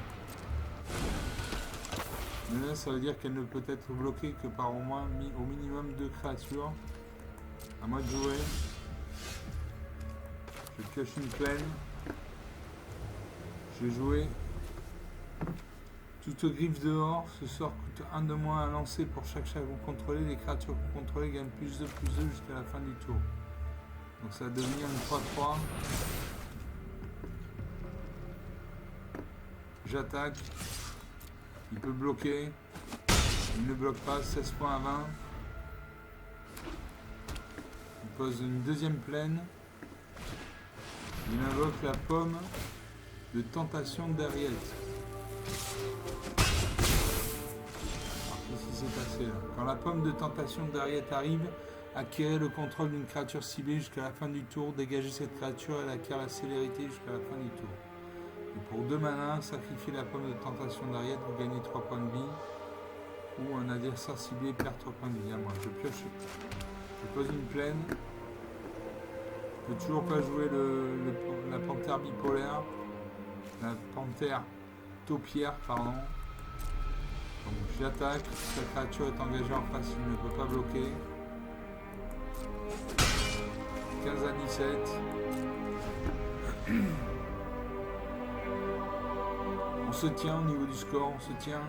Menace, ça veut dire qu'elle ne peut être bloquée que par au moins au minimum 2 créatures. À moi de jouer. Je pioche une plaine. Je vais jouer. Toute griffe dehors, ce sort coûte 1 de moins à lancer pour chaque chat que vous contrôlez. Les créatures que vous contrôlez gagnent +2/+2 jusqu'à la fin du tour. Donc ça va devenir une 3/3. J'attaque. Il peut bloquer. Il ne bloque pas. 16 points à 20. Il pose une deuxième plaine. Il invoque la pomme de tentation d'Ariette. Qu'est-ce qui s'est passé là? Quand la pomme de tentation d'Ariette arrive, acquérez le contrôle d'une créature ciblée jusqu'à la fin du tour. Dégagez cette créature, elle acquiert la célérité jusqu'à la fin du tour. Et pour 2 manas, sacrifiez la pomme de tentation d'Ariette, vous gagnez 3 points de vie. Ou un adversaire ciblé perd 3 points de vie. À moi, je pioche. Je pose une plaine. Je peux toujours pas jouer la panthère bipolaire. La panthère taupière, pardon. Donc j'attaque. Si la créature est engagée en face, il ne peut pas bloquer. 15 à 17. On se tient au niveau du score, on se tient.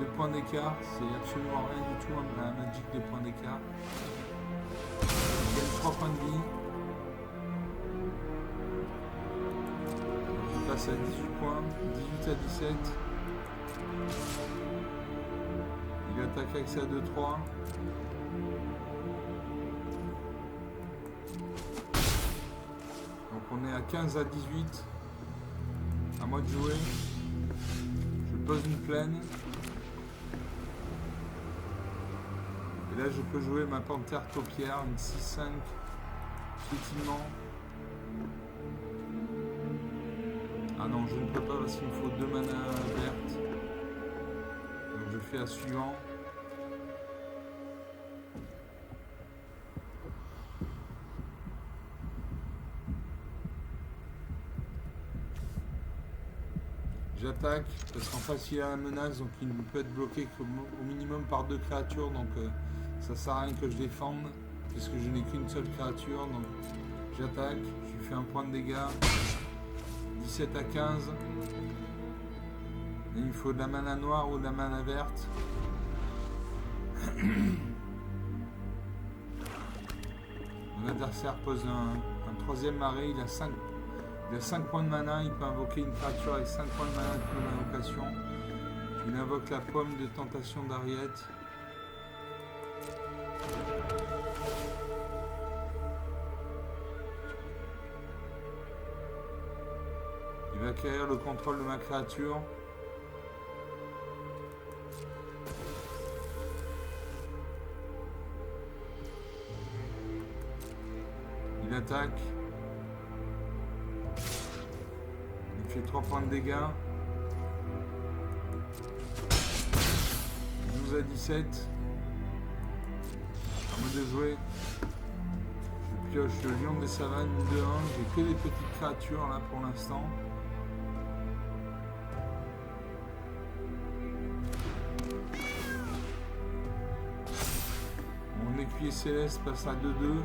2 points d'écart, c'est absolument rien du tout un Magic 2 points d'écart. Il gagne 3 points de vie. Je passe à 18 points, 18 à 17. Il attaque avec sa 2-3. Donc on est à 15 à 18. À moi de jouer. Je pose une plaine. Et là je peux jouer ma panthère taupière, une 6-5 piétinement. Ah non, je ne peux pas parce qu'il me faut 2 manas vertes. Donc je fais la suivante. J'attaque parce qu'en face il a la menace, donc il ne peut être bloqué qu'au minimum par 2 créatures, donc ça sert à rien que je défende puisque je n'ai qu'une seule créature. Donc j'attaque, je lui fais un point de dégâts, 17 à 15. Et il me faut de la mana noire ou de la mana verte. Mon adversaire pose un troisième marée, il a 5 points de mana, il peut invoquer une créature avec 5 points de mana de l'invocation. Il invoque la pomme de tentation d'Ariette. Il va acquérir le contrôle de ma créature. Il attaque. Il fait 3 points de dégâts. 12 à 17. À moi de jouer. Je pioche le lion des savanes 2-1. J'ai que des petites créatures là pour l'instant. Mon écuyer céleste passe à 2-2.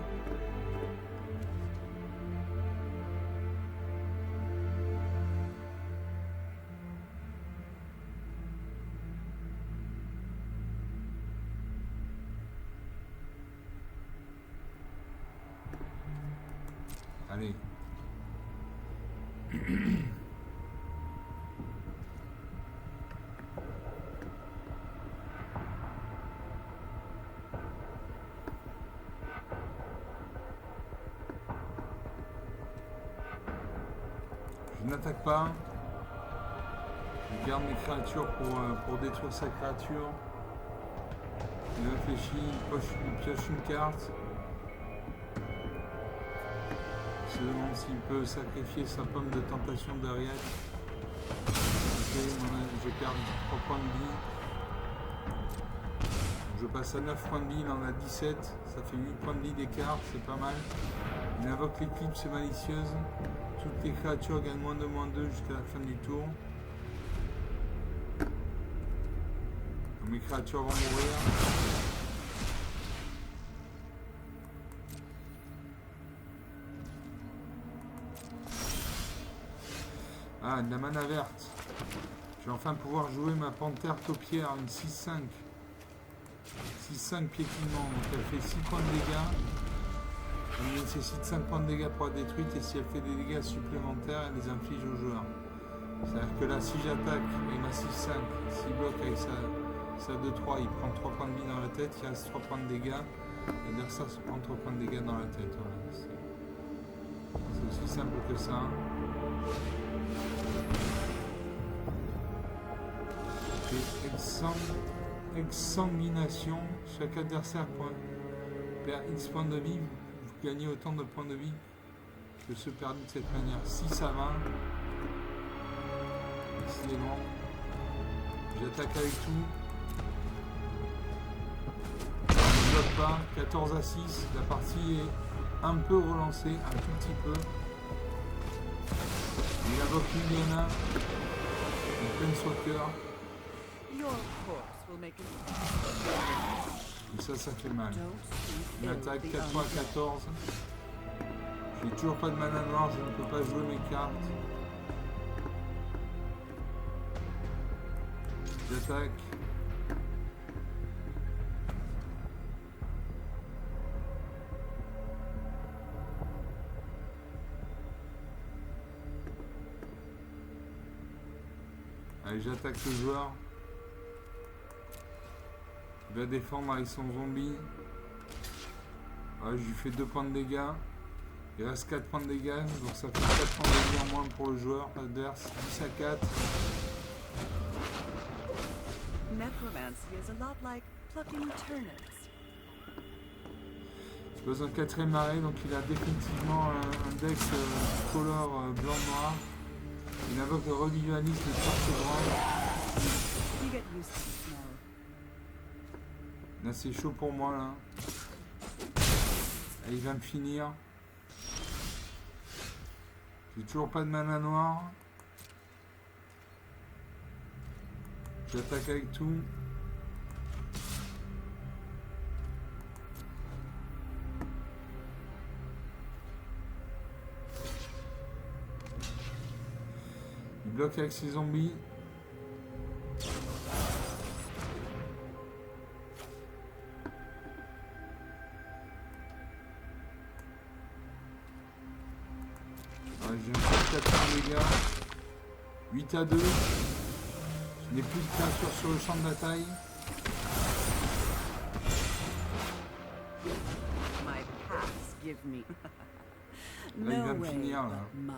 Allez. Je n'attaque pas. Je garde mes créatures pour détruire sa créature. Il réfléchit, il pioche une carte. Il se demande s'il peut sacrifier sa pomme de tentation d'Ariette. Ok, je perds 3 points de vie. Je passe à 9 points de vie, il en a 17. Ça fait 8 points de vie d'écart, c'est pas mal. Il invoque l'éclipse malicieuse. Toutes les créatures gagnent -2 jusqu'à la fin du tour. Donc mes créatures vont mourir. Ah, de la mana verte. Je vais enfin pouvoir jouer ma panthère taupière, une 6-5. 6-5 piétinement, donc elle fait 6 points de dégâts. Elle nécessite 5 points de dégâts pour être détruite et si elle fait des dégâts supplémentaires, elle les inflige au joueur. C'est-à-dire que là, si j'attaque avec ma 6-5, s'il bloque avec sa 2-3, il prend 3 points de vie dans la tête, il reste 3 points de dégâts. Et l'adversaire se prend 3 points de dégâts dans la tête. Voilà. C'est aussi simple que ça. Et exsanguination, chaque adversaire perd X points de vie, vous gagnez autant de points de vie que ceux perdus de cette manière. 6 à 20, décidément, j'attaque avec tout, je ne bloque pas, 14 à 6, la partie est un peu relancée, un tout petit peu. Il invoque Liliana, une Planeswalker. Et ça fait mal. Il attaque 4 fois 14. J'ai toujours pas de mana noire, je ne peux pas jouer mes cartes. J'attaque. Allez, j'attaque le joueur. Il va défendre avec son zombie. Ouais, je lui fais 2 points de dégâts. Il reste 4 points de dégâts. Donc ça fait 4 points de dégâts en moins pour le joueur adverse. 10 à 4. Il pose un 4ème arrêt. Donc il a définitivement un deck color blanc-noir. Il invoque le revivalisme de force grande. Là c'est chaud pour moi là. Et il va me finir. J'ai toujours pas de mana noire. J'attaque avec tout. Il bloque avec ses zombies. J'ai un 4 de dégâts. 8 à 2. Je n'ai plus de créatures sur le champ de bataille. Là il va me finir là. Là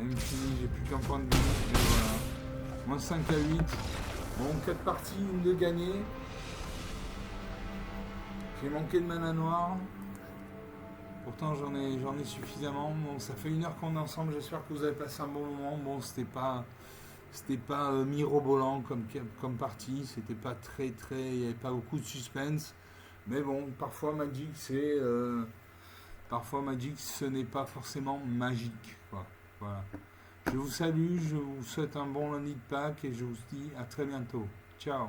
il me finit, j'ai plus qu'un point de vie. Mais voilà. Moins 5 à 8. Bon, 4 parties, une de gagnée. J'ai manqué de mana noire. Pourtant j'en ai suffisamment. Bon, ça fait 1 heure qu'on est ensemble, j'espère que vous avez passé un bon moment. Bon, c'était pas mirobolant comme partie, c'était pas très, il n'y avait pas beaucoup de suspense. Mais bon, parfois Magic ce n'est pas forcément magique, quoi. Voilà. Je vous salue, je vous souhaite un bon lundi de Pâques et je vous dis à très bientôt. Ciao.